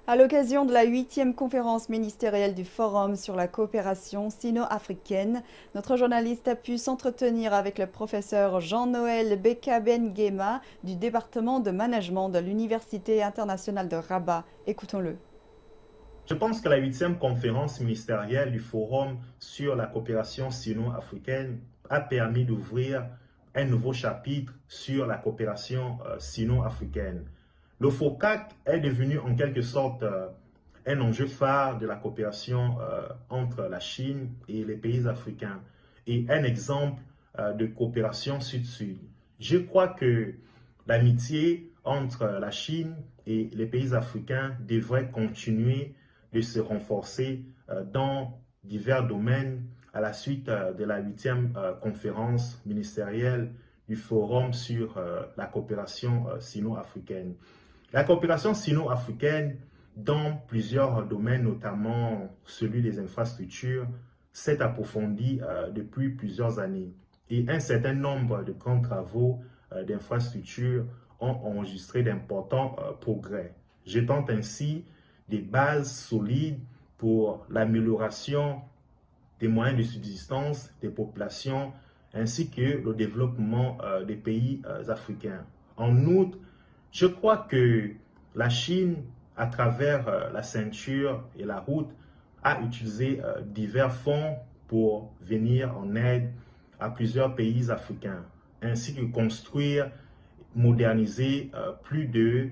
À l'occasion de la 8e conférence ministérielle du Forum sur la coopération sino-africaine, notre journaliste a pu s'entretenir avec le professeur Jean-Noël Beka-Ben-Guema du département de management de l'Université internationale de Rabat. Écoutons-le. Je pense que la 8e conférence ministérielle du Forum sur la coopération sino-africaine a permis d'ouvrir un nouveau chapitre sur la coopération sino-africaine. Le FOCAC est devenu en quelque sorte un enjeu phare de la coopération entre la Chine et les pays africains et un exemple de coopération sud-sud. Je crois que l'amitié entre la Chine et les pays africains devrait continuer de se renforcer dans divers domaines à la suite de la 8e conférence ministérielle du Forum sur la coopération sino-africaine. La coopération sino-africaine dans plusieurs domaines, notamment celui des infrastructures, s'est approfondie depuis plusieurs années et un certain nombre de grands travaux d'infrastructures ont enregistré d'importants progrès, jetant ainsi des bases solides pour l'amélioration des moyens de subsistance des populations ainsi que le développement des pays africains. En outre, je crois que la Chine, à travers la ceinture et la route, a utilisé divers fonds pour venir en aide à plusieurs pays africains, ainsi que construire, moderniser plus de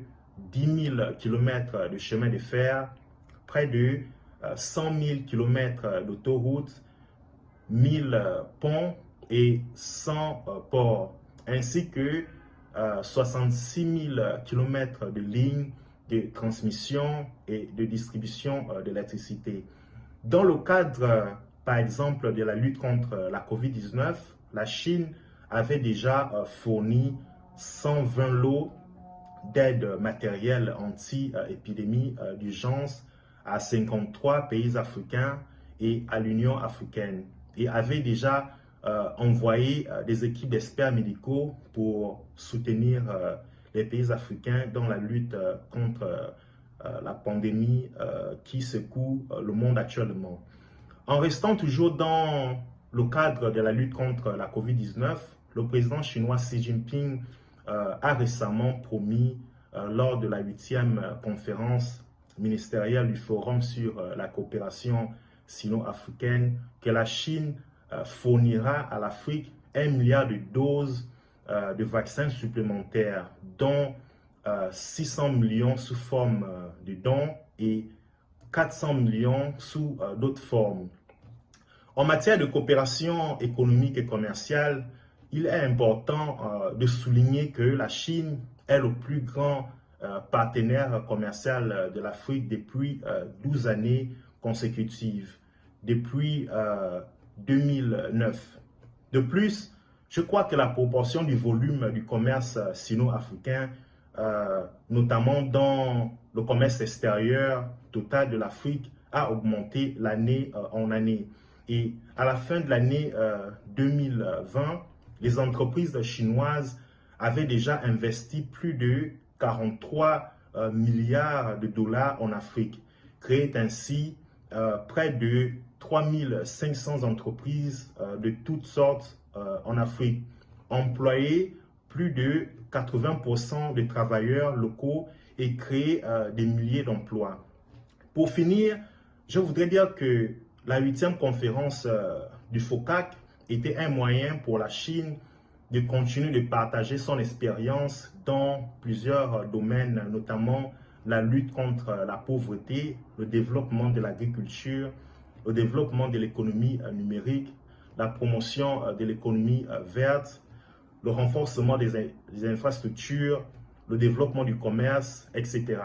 10 000 km de chemin de fer, près de 100 000 km d'autoroutes, 1000 ponts et 100 ports, ainsi que 66 000 km de lignes de transmission et de distribution d'électricité. Dans le cadre, par exemple, de la lutte contre la COVID-19, la Chine avait déjà fourni 120 lots d'aide matérielle anti-épidémie d'urgence à 53 pays africains et à l'Union africaine et avait déjà envoyé des équipes d'experts médicaux pour soutenir les pays africains dans la lutte contre la pandémie qui secoue le monde actuellement. En restant toujours dans le cadre de la lutte contre la COVID-19, le président chinois Xi Jinping a récemment promis lors de la 8e conférence ministérielle du Forum sur la coopération sino-africaine que la Chine fournira à l'Afrique 1 milliard de doses de vaccins supplémentaires, dont 600 millions sous forme de dons et 400 millions sous d'autres formes. En matière de coopération économique et commerciale, il est important de souligner que la Chine est le plus grand partenaire commercial de l'Afrique depuis 12 années consécutives, depuis 2009. De plus, je crois que la proportion du volume du commerce sino-africain, notamment dans le commerce extérieur total de l'Afrique, a augmenté l'année en année. Et à la fin de l'année 2020, les entreprises chinoises avaient déjà investi plus de 43 milliards de dollars en Afrique, créant ainsi près de 3500 entreprises de toutes sortes en Afrique, employé plus de 80% de travailleurs locaux et créé des milliers d'emplois. Pour finir, je voudrais dire que la 8e conférence du FOCAC était un moyen pour la Chine de continuer de partager son expérience dans plusieurs domaines, notamment la lutte contre la pauvreté, le développement de l'agriculture, le développement de l'économie numérique, la promotion de l'économie verte, le renforcement des infrastructures, le développement du commerce, etc.